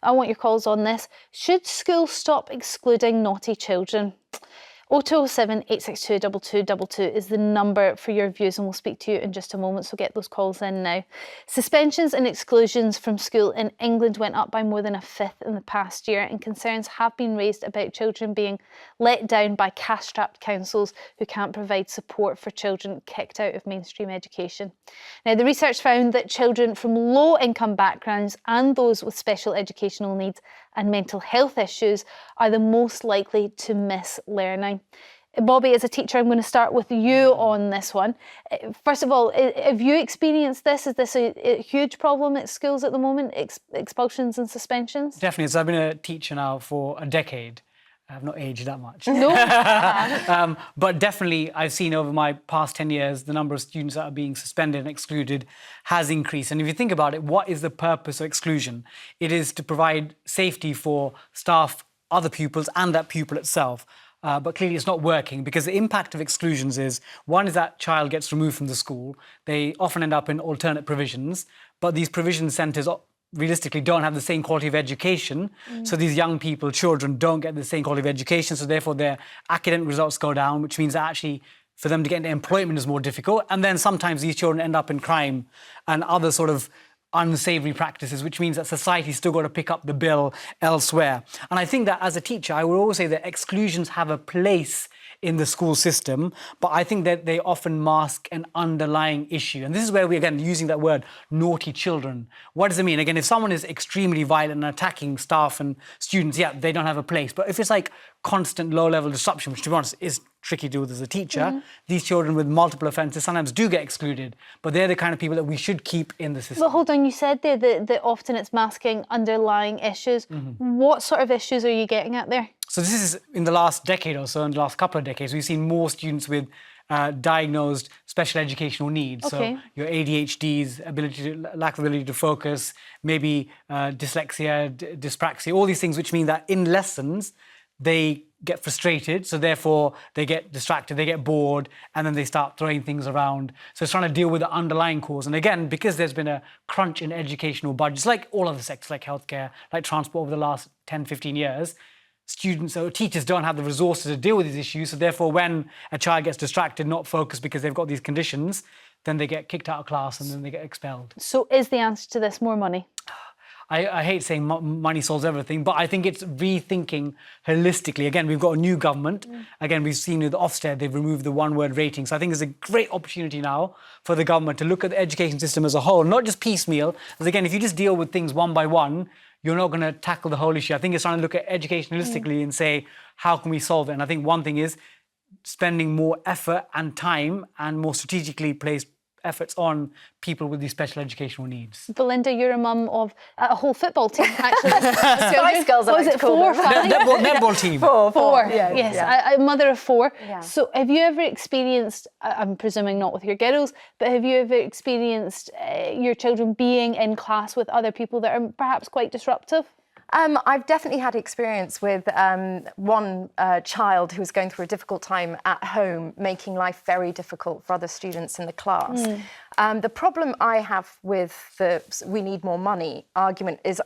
I want your calls on this. Should schools stop excluding naughty children? 0207 862 2222 is the number for your views, and we'll speak to you in just a moment, so get those calls in now. Suspensions and exclusions from school in England went up by more than a fifth in the past year, and concerns have been raised about children being let down by cash-strapped councils who can't provide support for children kicked out of mainstream education. Now, the research found that children from low-income backgrounds and those with special educational needs and mental health issues are the most likely to miss learning. Bobby, as a teacher, I'm going to start with you on this one. First of all, have you experienced this? Is this a huge problem at schools at the moment, expulsions and suspensions? Definitely. So I've been a teacher now for a decade. I've not aged that much. No. But definitely, I've seen over my past 10 years, the number of students that are being suspended and excluded has increased. And if you think about it, what is the purpose of exclusion? It is to provide safety for staff, other pupils, and that pupil itself. But clearly it's not working, because the impact of exclusions is, one is that child gets removed from the school. They often end up in alternate provisions, but these provision centres realistically don't have the same quality of education. So these young people, children, don't get the same quality of education, so therefore their academic results go down, which means that actually for them to get into employment is more difficult. And then sometimes these children end up in crime and other sort of unsavoury practices, which means that society's still got to pick up the bill elsewhere. And I think that as a teacher, I would always say that exclusions have a place in the school system, but I think that they often mask an underlying issue. And this is where we, again, using that word, naughty children. What does it mean? Again, if someone is extremely violent and attacking staff and students, yeah, they don't have a place. But if it's like constant low-level disruption, which to be honest is tricky to do with as a teacher, these children with multiple offences sometimes do get excluded, but they're the kind of people that we should keep in the system. But hold on, you said there that often it's masking underlying issues. What sort of issues are you getting at there? So this is in the last decade or so, in the last couple of decades, we've seen more students with diagnosed special educational needs. Okay. So your ADHDs, lack of ability to focus, maybe dyslexia, dyspraxia, all these things, which mean that in lessons, they get frustrated, so therefore they get distracted, they get bored, and then they start throwing things around. So it's trying to deal with the underlying cause. And again, because there's been a crunch in educational budgets, like all other sectors, like healthcare, like transport over the last 10, 15 years, students or teachers don't have the resources to deal with these issues. So therefore, when a child gets distracted, not focused because they've got these conditions, then they get kicked out of class and then they get expelled. So is the answer to this more money? I hate saying money solves everything, but I think it's rethinking holistically. Again, we've got a new government. Again, we've seen with Ofsted, they've removed the one-word rating. So I think there's a great opportunity now for the government to look at the education system as a whole, not just piecemeal. Because again, if you just deal with things one by one, you're not going to tackle the whole issue. I think it's trying to look at education holistically and say, how can we solve it? And I think one thing is spending more effort and time and more strategically placed efforts on people with these special educational needs. Belinda, you're a mum of a whole football team, actually. Spice Girls, I like to call them. 4 or 5? Netball team. Four. Yes. A mother of 4. Yeah. So have you ever experienced, I'm presuming not with your girls, but have you ever experienced your children being in class with other people that are perhaps quite disruptive? I've definitely had experience with one child who was going through a difficult time at home, making life very difficult for other students in the class. The problem I have with the "we need more money" argument is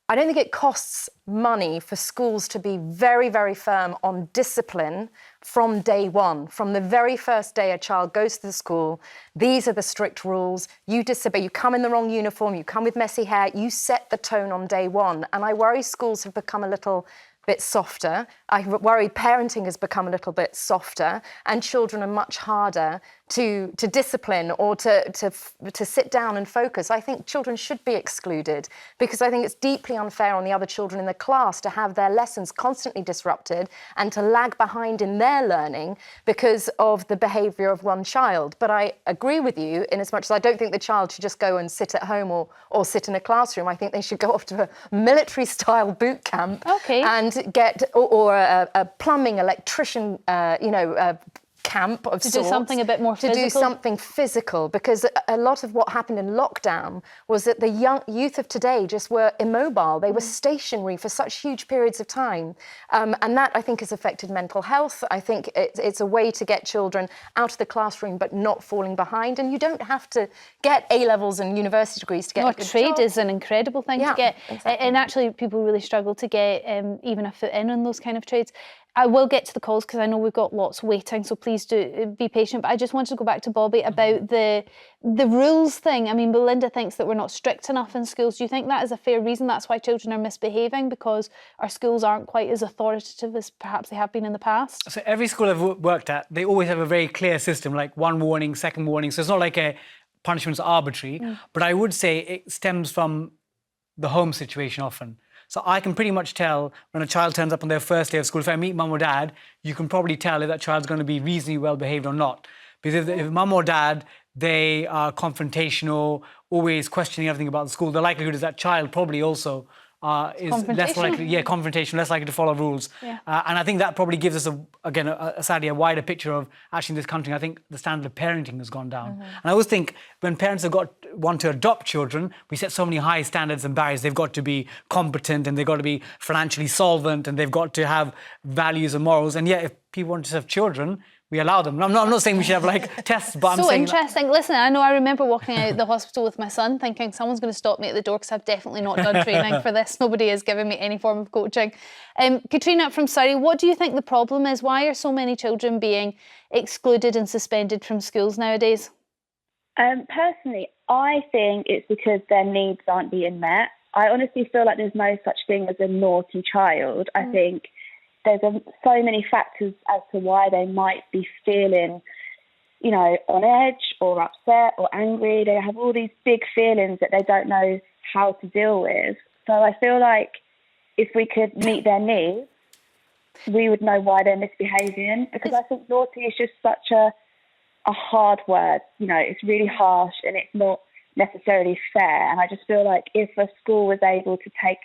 I don't think it costs money for schools to be very, very firm on discipline from day one. From the very first day a child goes to the school, these are the strict rules. You disobey, you come in the wrong uniform, you come with messy hair, you set the tone on day one. And I worry schools have become a little bit softer. I worry parenting has become a little bit softer, and children are much harder to discipline or to sit down and focus. I think children should be excluded because I think it's deeply unfair on the other children in the class to have their lessons constantly disrupted and to lag behind in their learning because of the behaviour of one child. But I agree with you in as much as I don't think the child should just go and sit at home or sit in a classroom. I think they should go off to a military-style boot camp and get or a plumbing, electrician, camp of to sorts. do something a bit more to physical. do something physical, because a lot of what happened in lockdown was that the young youth of today just were immobile. They were stationary for such huge periods of time. And that, I think, has affected mental health. I think it's a way to get children out of the classroom but not falling behind. And you don't have to get A-levels and university degrees to get a good trade job. is an incredible thing to get. Exactly. And actually, people really struggle to get even a foot in on those kind of trades. I will get to the calls because I know we've got lots waiting, so please do be patient. But I just wanted to go back to Bobby about the rules thing. I mean, Belinda thinks that we're not strict enough in schools. Do you think that is a fair reason? That's why children are misbehaving, because our schools aren't quite as authoritative as perhaps they have been in the past? So every school I've worked at, they always have a very clear system, like one warning, second warning. So it's not like a punishment's arbitrary. But I would say it stems from the home situation often. So I can pretty much tell when a child turns up on their first day of school, if I meet mum or dad, you can probably tell if that child's going to be reasonably well behaved or not. Because if mum or dad, they are confrontational, always questioning everything about the school, the likelihood is that child probably also is less likely, confrontation, less likely to follow rules. Yeah. And I think that probably gives us, sadly, a wider picture of actually in this country, I think the standard of parenting has gone down. And I always think when parents want to adopt children, we set so many high standards and barriers. They've got to be competent and they've got to be financially solvent and they've got to have values and morals. And yet, if people want to have children, we allow them. I'm not saying we should have like tests, but I'm saying... So interesting. Listen, I remember walking out the hospital with my son thinking someone's going to stop me at the door because I've definitely not done training for this. Nobody has given me any form of coaching. Katrina from Surrey, what do you think the problem is? Why are so many children being excluded and suspended from schools nowadays? Personally, I think it's because their needs aren't being met. I honestly feel like there's no such thing as a naughty child. I think there's so many factors as to why they might be feeling, on edge or upset or angry. They have all these big feelings that they don't know how to deal with. So I feel like if we could meet their needs, we would know why they're misbehaving. Because I think naughty is just such a hard word. It's really harsh and it's not necessarily fair. And I just feel like if a school was able to take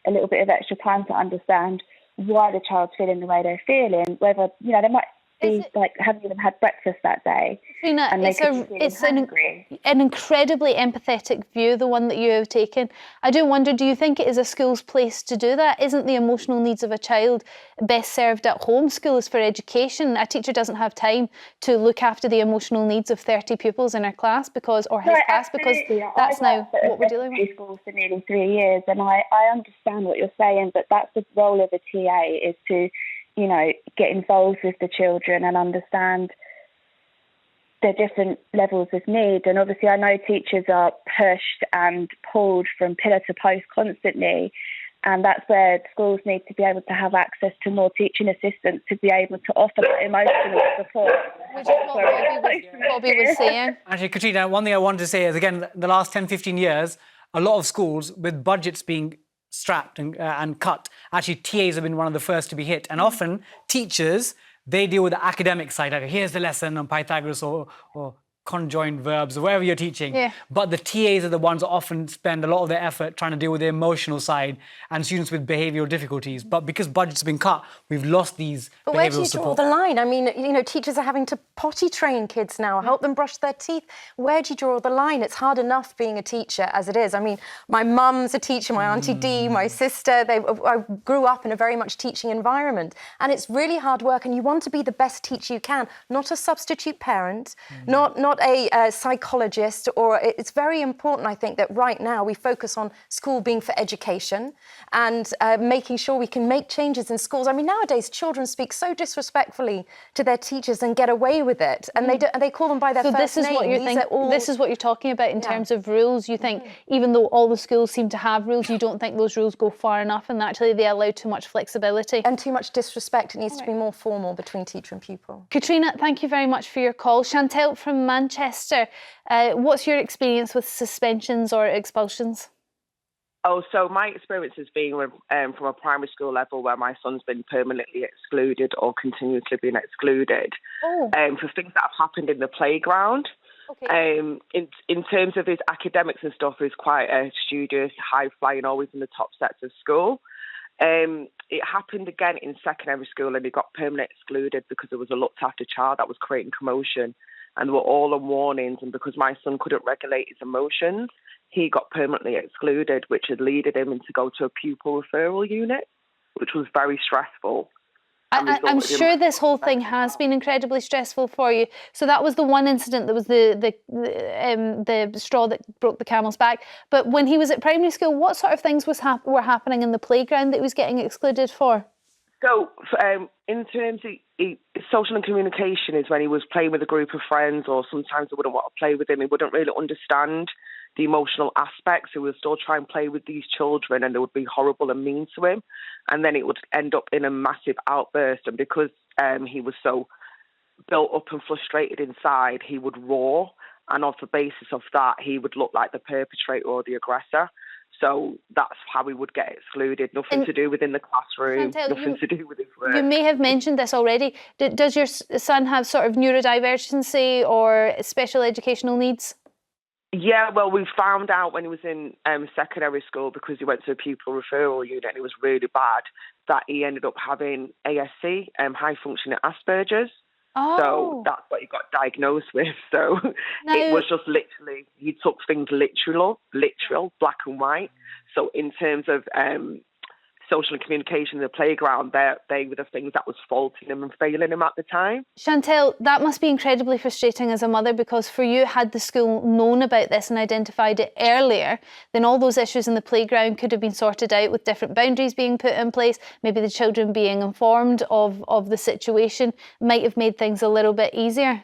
a little bit of extra time to understand why the child's feeling the way they're feeling, whether, they might be like haven't even had breakfast that day. Trina, and it's an incredibly empathetic view, the one that you have taken. I do wonder, do you think it is a school's place to do that? Isn't the emotional needs of a child best served at home? School is for education. A teacher doesn't have time to look after the emotional needs of 30 pupils in her class because that's now what we're dealing with. School for nearly 3 years, and I understand what you're saying, but that's the role of a TA, is to get involved with the children and understand their different levels of need. And obviously I know teachers are pushed and pulled from pillar to post constantly, and that's where schools need to be able to have access to more teaching assistants to be able to offer that emotional support. Which is what Bobby was saying. Actually, Katrina, one thing I wanted to say is, again, the last 10, 15 years, a lot of schools, with budgets being strapped and cut, actually TAs have been one of the first to be hit. And often teachers, they deal with the academic side. Like, here's the lesson on Pythagoras or conjoined verbs or wherever you're teaching. Yeah. But the TAs are the ones that often spend a lot of their effort trying to deal with the emotional side and students with behavioural difficulties. But because budgets have been cut, we've lost these But where do behavioural you support. draw the line? I mean, teachers are having to potty train kids now, help them brush their teeth. Where do you draw the line? It's hard enough being a teacher as it is. I mean, my mum's a teacher, my Auntie Dee, my sister, I grew up in a very much teaching environment. And it's really hard work, and you want to be the best teacher you can, not a substitute parent, not a psychologist, or it's very important, I think, that right now we focus on school being for education and making sure we can make changes in schools. I mean, nowadays children speak so disrespectfully to their teachers and get away with it, and they call them by their first name. This is what you're talking about in terms of rules. You think even though all the schools seem to have rules, you don't think those rules go far enough, and actually they allow too much flexibility and too much disrespect. It needs to be more formal between teacher and pupil. Katrina, thank you very much for your call. Chantel from Manchester, what's your experience with suspensions or expulsions? Oh, so my experience has been from a primary school level where my son's been permanently excluded or continuously been excluded for things that have happened in the playground. Okay. In terms of his academics and stuff, he's quite a studious, high-flying, always in the top sets of school. It happened again in secondary school, and he got permanently excluded because there was a looked after child that was creating commotion, and they were all on warnings. And because my son couldn't regulate his emotions, he got permanently excluded, which had led him to go to a pupil referral unit, which was very stressful. I'm sure this whole thing has been incredibly stressful for you. So that was the one incident that was the straw that broke the camel's back. But when he was at primary school, what sort of things were happening in the playground that he was getting excluded for? So in terms of social and communication is when he was playing with a group of friends, or sometimes they wouldn't want to play with him. He wouldn't really understand the emotional aspects. He would still try and play with these children, and they would be horrible and mean to him. And then it would end up in a massive outburst. And because he was so built up and frustrated inside, he would roar. And off the basis of that, he would look like the perpetrator or the aggressor. So that's how he would get excluded. Nothing to do within the classroom, Chantel, nothing to do with his work. You may have mentioned this already. Does your son have sort of neurodivergency or special educational needs? Yeah, well, we found out when he was in secondary school, because he went to a pupil referral unit and it was really bad, that he ended up having ASC, high functioning Asperger's. Oh. So that's what he got diagnosed with. So now, it was just literally, he took things literal, black and white. So in terms of social and communication in the playground, they were the things that was faulting him and failing him at the time. Chantel, that must be incredibly frustrating as a mother, because for you, had the school known about this and identified it earlier, then all those issues in the playground could have been sorted out with different boundaries being put in place. Maybe the children being informed of the situation might have made things a little bit easier.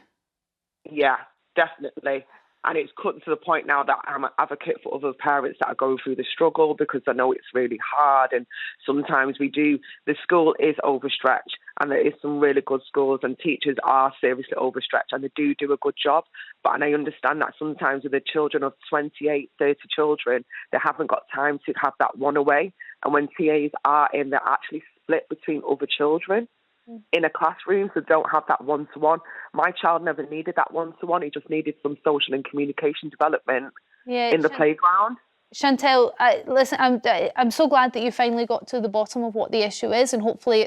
Yeah, definitely. And it's gotten to the point now that I'm an advocate for other parents that are going through the struggle, because I know it's really hard. And sometimes the school is overstretched, and there is some really good schools, and teachers are seriously overstretched, and they do a good job. But I understand that sometimes with the children of 28, 30 children, they haven't got time to have that one away. And when TAs are in, they're actually split between other children in a classroom, so don't have that one-to-one. My child never needed that one-to-one. He just needed some social and communication development in the playground. Chantel, listen, I'm so glad that you finally got to the bottom of what the issue is, and hopefully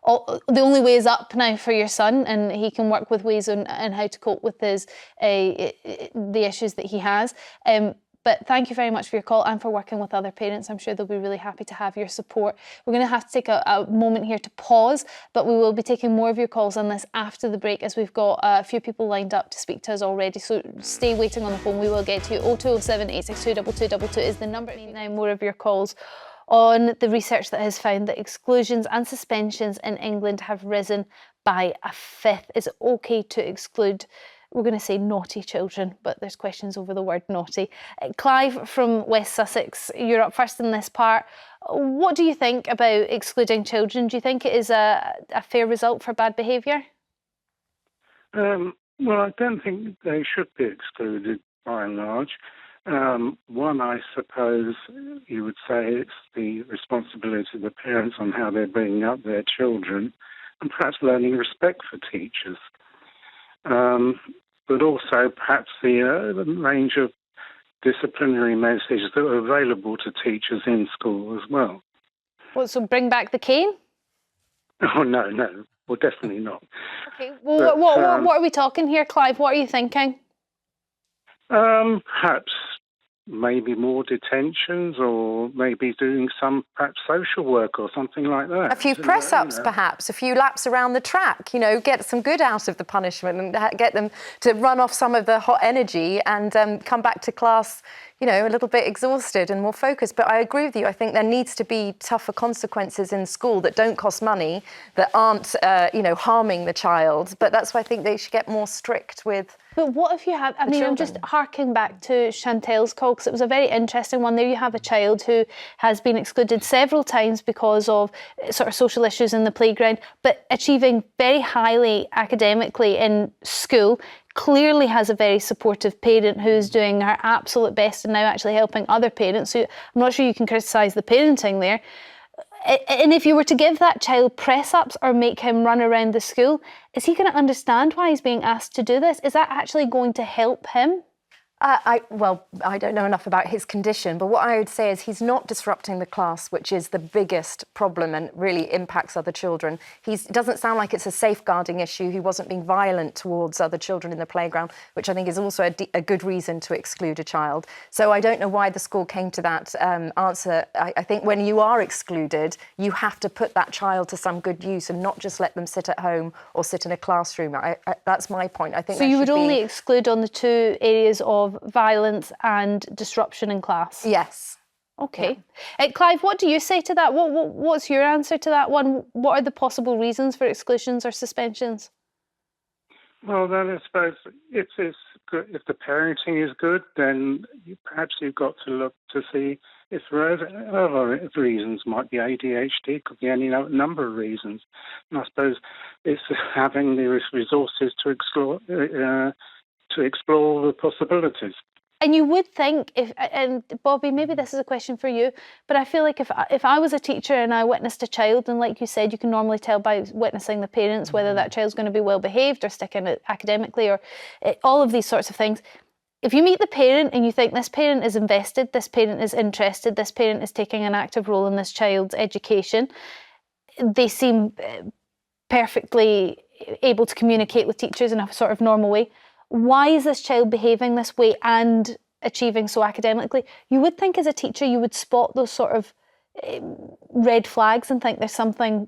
the only way is up now for your son, and he can work with ways on how to cope with the issues that he has. But thank you very much for your call and for working with other parents. I'm sure they'll be really happy to have your support. We're going to have to take a moment here to pause, but we will be taking more of your calls on this after the break, as we've got a few people lined up to speak to us already. So stay waiting on the phone. We will get to you. 0207 862 2222 is the number. Now more of your calls on the research that has found that exclusions and suspensions in England have risen by a fifth. Is it okay to exclude, we're going to say naughty children, but there's questions over the word naughty. Clive from West Sussex, you're up first in this part. What do you think about excluding children? Do you think it is a fair result for bad behaviour? Well, I don't think they should be excluded by and large. One, I suppose you would say it's the responsibility of the parents on how they're bringing up their children, and perhaps learning respect for teachers. But also perhaps the range of disciplinary messages that are available to teachers in school as well. What, so bring back the cane? Oh, no. Well, definitely not. Okay, well, but, what are we talking here, Clive? What are you thinking? Perhaps maybe more detentions, or maybe doing some perhaps social work or something like that. A few press-ups, perhaps, a few laps around the track, get some good out of the punishment and get them to run off some of the hot energy and come back to class, a little bit exhausted and more focused. But I agree with you. I think there needs to be tougher consequences in school that don't cost money, that aren't, harming the child. But that's why I think they should get more strict with. But what if you have, I'm just harking back to Chantel's call, because it was a very interesting one. There you have a child who has been excluded several times because of sort of social issues in the playground, but achieving very highly academically in school, clearly has a very supportive parent who's doing her absolute best and now actually helping other parents. So I'm not sure you can criticise the parenting there. And if you were to give that child press-ups or make him run around the school, is he going to understand why he's being asked to do this? Is that actually going to help him? Well, I don't know enough about his condition, but what I would say is he's not disrupting the class, which is the biggest problem and really impacts other children. It doesn't sound like it's a safeguarding issue. He wasn't being violent towards other children in the playground, which I think is also a good reason to exclude a child. So I don't know why the school came to that answer. I think when you are excluded, you have to put that child to some good use and not just let them sit at home or sit in a classroom. That's my point. I think so you would only exclude on the two areas of violence and disruption in class? Yes. Okay. Yeah. Clive, what do you say to that? What's your answer to that one? What are the possible reasons for exclusions or suspensions? Well, then I suppose if the parenting is good, then perhaps you've got to look to see if there are other reasons. Might be ADHD, could be any number of reasons. And I suppose it's having the resources to explore the possibilities. And you would think, and Bobby, maybe this is a question for you, but I feel like if I was a teacher and I witnessed a child, and like you said, you can normally tell by witnessing the parents whether that child's going to be well behaved or sticking it academically or all of these sorts of things. If you meet the parent and you think this parent is invested, this parent is interested, this parent is taking an active role in this child's education, they seem perfectly able to communicate with teachers in a sort of normal way. Why is this child behaving this way and achieving so academically? You would think as a teacher you would spot those sort of red flags and think there's something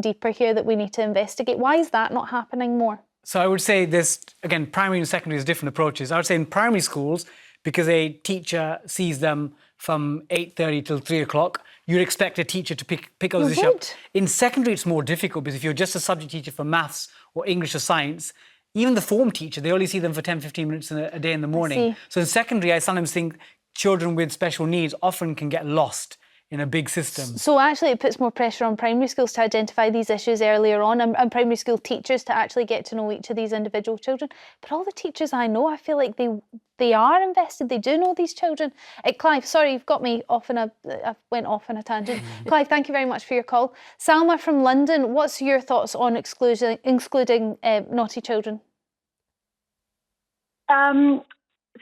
deeper here that we need to investigate. Why is that not happening more? So I would say this, again, primary and secondary is different approaches. I would say in primary schools, because a teacher sees them from 8:30 till 3 o'clock, you'd expect a teacher to pick up this up. In secondary, it's more difficult because if you're just a subject teacher for maths or English or science, even the form teacher, they only see them for 10, 15 minutes a day in the morning. So in secondary, I sometimes think children with special needs often can get lost in a big system. So actually it puts more pressure on primary schools to identify these issues earlier on and primary school teachers to actually get to know each of these individual children. But all the teachers I know, I feel like they are invested, they do know these children. Clive, sorry, you've got me I went off on a tangent. Clive, thank you very much for your call. Salma from London, what's your thoughts on excluding naughty children?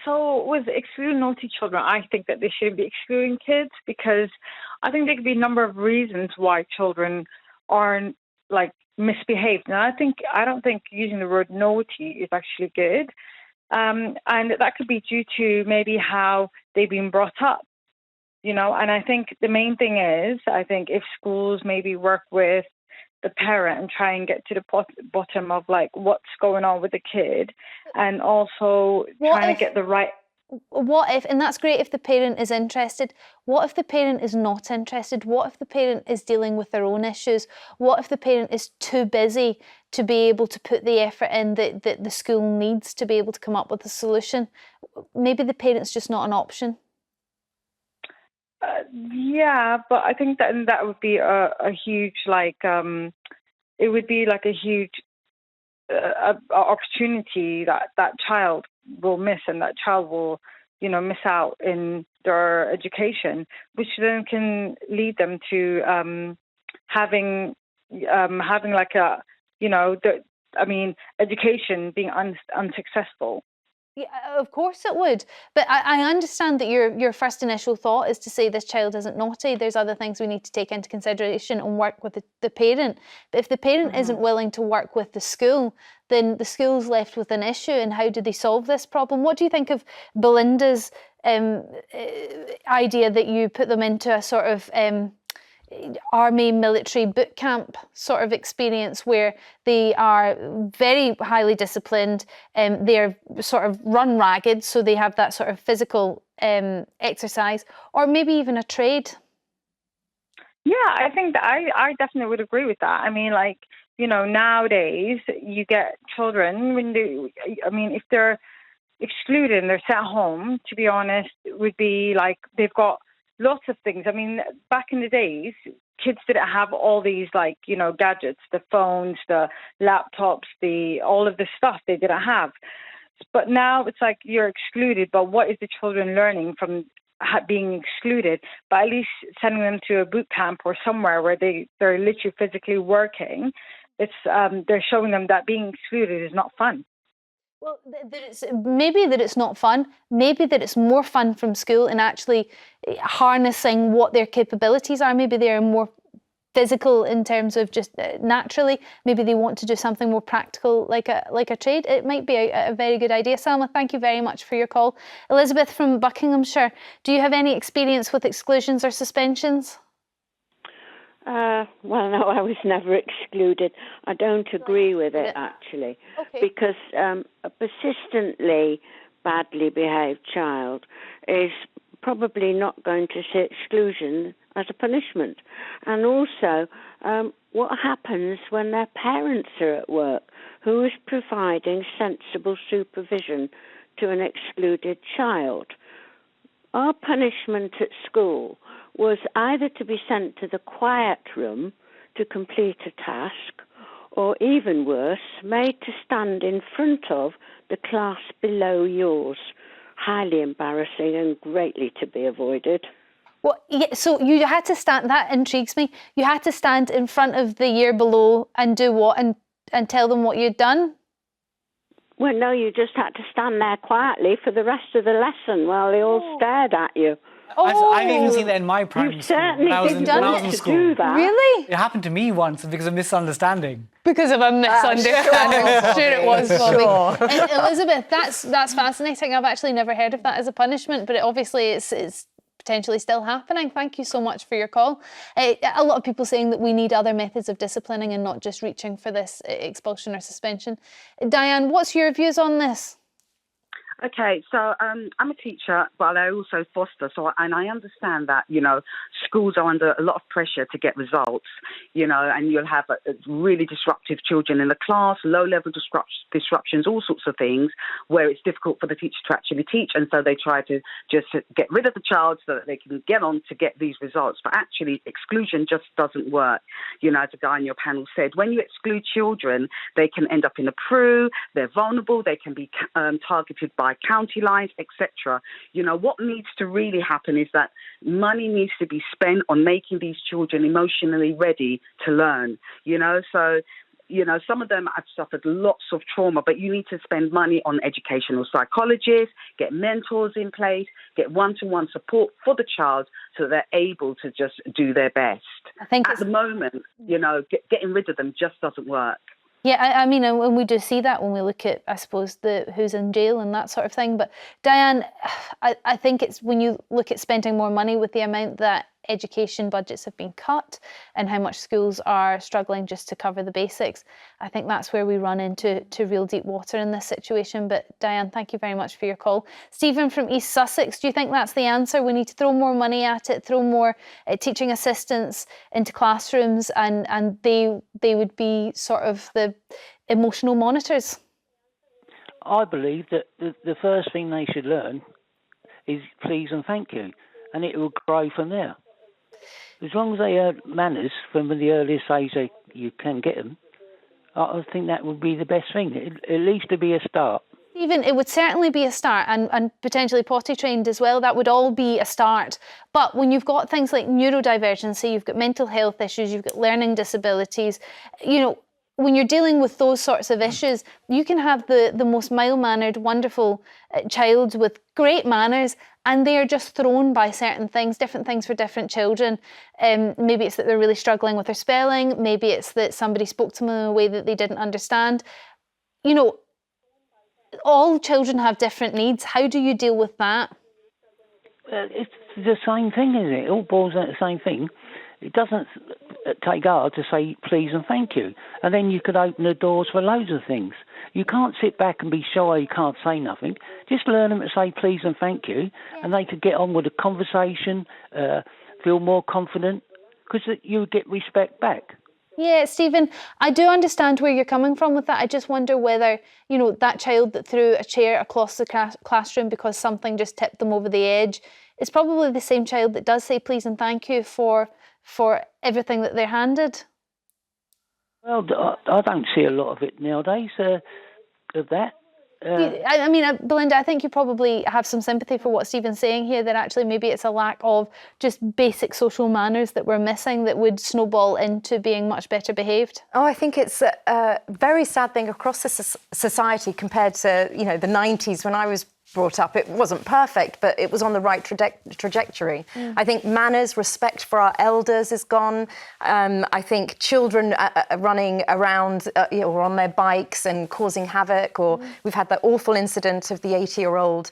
So with excluding naughty children, I think that they shouldn't be excluding kids because I think there could be a number of reasons why children aren't misbehaved. And I don't think using the word naughty is actually good. And that could be due to maybe how they've been brought up, and I think the main thing is, I think if schools maybe work with the parent and try and get to the bottom of what's going on with the kid and also trying to get the right... What if, and that's great if the parent is interested, what if the parent is not interested? What if the parent is dealing with their own issues? What if the parent is too busy to be able to put the effort in that the school needs to be able to come up with a solution? Maybe the parent's just not an option. Yeah, but I think that would be a huge, it would be like a huge opportunity that child will miss, and that child will, miss out in their education, which then can lead them to having education being unsuccessful. Yeah, of course it would. But I understand that your first initial thought is to say this child isn't naughty. There's other things we need to take into consideration and work with the parent. But if the parent isn't willing to work with the school, then the school's left with an issue. And how do they solve this problem? What do you think of Belinda's idea that you put them into a sort of army military boot camp sort of experience where they are very highly disciplined, they're sort of run ragged, so they have that sort of physical exercise, or maybe even a trade? Yeah, I think that I definitely would agree with that. I mean, nowadays you get children if they're excluded and they're sat home, to be honest, it would be they've got lots of things. I mean, back in the days, kids didn't have all these gadgets, the phones, the laptops, all of the stuff they didn't have. But now it's you're excluded, but what is the children learning from being excluded? But at least sending them to a boot camp or somewhere where they're literally physically working, they're showing them that being excluded is not fun. Well, maybe that it's not fun, maybe that it's more fun from school and actually harnessing what their capabilities are. Maybe they're more physical in terms of just naturally. Maybe they want to do something more practical, like a trade. It might be a very good idea. Salma, thank you very much for your call. Elizabeth from Buckinghamshire, do you have any experience with exclusions or suspensions? Well, no, I was never excluded. I don't agree with it, actually, because a persistently badly behaved child is probably not going to see exclusion as a punishment. And also, what happens when their parents are at work? Who is providing sensible supervision to an excluded child? Our punishment at school was either to be sent to the quiet room to complete a task, or even worse, made to stand in front of the class below yours. Highly embarrassing and greatly to be avoided. Well, yeah, so you had to stand, that intrigues me, you had to stand in front of the year below and do what, and tell them what you'd done? Well, no, you just had to stand there quietly for the rest of the lesson while they all stared at you. I've even seen that in my primary school. When I was in school. Really? It happened to me once because of misunderstanding. Because of a misunderstanding. Sure it was, Bobby. And Elizabeth, that's fascinating. I've actually never heard of that as a punishment, but obviously it's potentially still happening. Thank you so much for your call. A lot of people saying that we need other methods of disciplining and not just reaching for this expulsion or suspension. Diane, what's your views on this? Okay, so I'm a teacher, but I also foster. And I understand that, schools are under a lot of pressure to get results, and you'll have really disruptive children in the class, low-level disruptions, all sorts of things, where it's difficult for the teacher to actually teach. And so they try to just get rid of the child so that they can get on to get these results. But actually, exclusion just doesn't work. As a guy on your panel said, when you exclude children, they can end up in a PRU, they're vulnerable, they can be targeted by county lines, etc. What needs to really happen is that money needs to be spent on making these children emotionally ready to learn. Some of them have suffered lots of trauma, but you need to spend money on educational psychologists, get mentors in place, get one-to-one support for the child so they're able to just do their best. I think at the moment, getting rid of them just doesn't work. Yeah, I mean, and we do see that when we look at, I suppose, who's in jail and that sort of thing. But Diane, I think it's when you look at spending more money with the amount that education budgets have been cut and how much schools are struggling just to cover the basics, I think that's where we run into real deep water in this situation. But Diane, thank you very much for your call. Stephen from East Sussex, do you think that's the answer? We need to throw more money at it, throw more teaching assistants into classrooms, and they would be sort of the emotional monitors? I believe that the first thing they should learn is please and thank you, and it will grow from there. As long as they learn manners from the earliest age you can get them, I think that would be the best thing, at least to be a start. Stephen, it would certainly be a start, and potentially potty trained as well. That would all be a start. But when you've got things like neurodivergency, you've got mental health issues, you've got learning disabilities, when you're dealing with those sorts of issues, you can have the most mild-mannered, wonderful child with great manners, and they are just thrown by certain things, different things for different children. Maybe it's that they're really struggling with their spelling. Maybe it's that somebody spoke to them in a way that they didn't understand. All children have different needs. How do you deal with that? It's the same thing, isn't it? It all boils down to the same thing. It doesn't take hard to say please and thank you. And then you could open the doors for loads of things. You can't sit back and be shy, you can't say nothing. Just learn them to say please and thank you, and they could get on with the conversation, feel more confident, because you get respect back. Yeah, Stephen, I do understand where you're coming from with that. I just wonder whether, that child that threw a chair across the classroom because something just tipped them over the edge is probably the same child that does say please and thank you for everything that they're handed. Well, I don't see a lot of it nowadays, of that. I mean, Belinda, I think you probably have some sympathy for what Stephen's saying here, that actually maybe it's a lack of just basic social manners that we're missing that would snowball into being much better behaved. Oh, I think it's a very sad thing across the society compared to, you know, the 90s when I was brought up. It wasn't perfect, but it was on the right trajectory. I think manners, respect for our elders is gone. I think children running around or on their bikes and causing havoc, or we've had that awful incident of the 80-year-old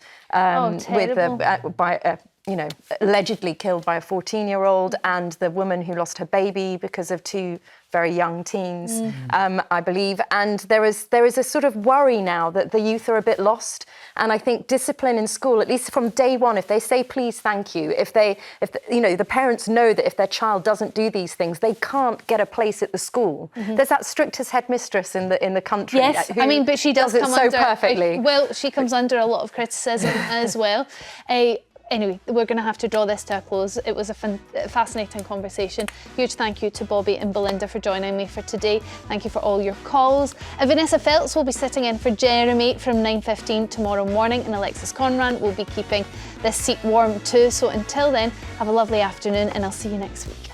allegedly killed by a 14-year-old, and the woman who lost her baby because of two very young teens, I believe. And there is a sort of worry now that the youth are a bit lost. And I think discipline in school, at least from day one, if they say please, thank you, if the parents know that if their child doesn't do these things, they can't get a place at the school. There's that strictest headmistress in the country. Yes, I mean, but she does come so under perfectly. She comes under a lot of criticism as well. Anyway, we're going to have to draw this to a close. It was a fascinating conversation. Huge thank you to Bobby and Belinda for joining me for today. Thank you for all your calls. Vanessa Feltz will be sitting in for Jeremy from 9:15 tomorrow morning, and Alexis Conran will be keeping this seat warm too. So until then, have a lovely afternoon, and I'll see you next week.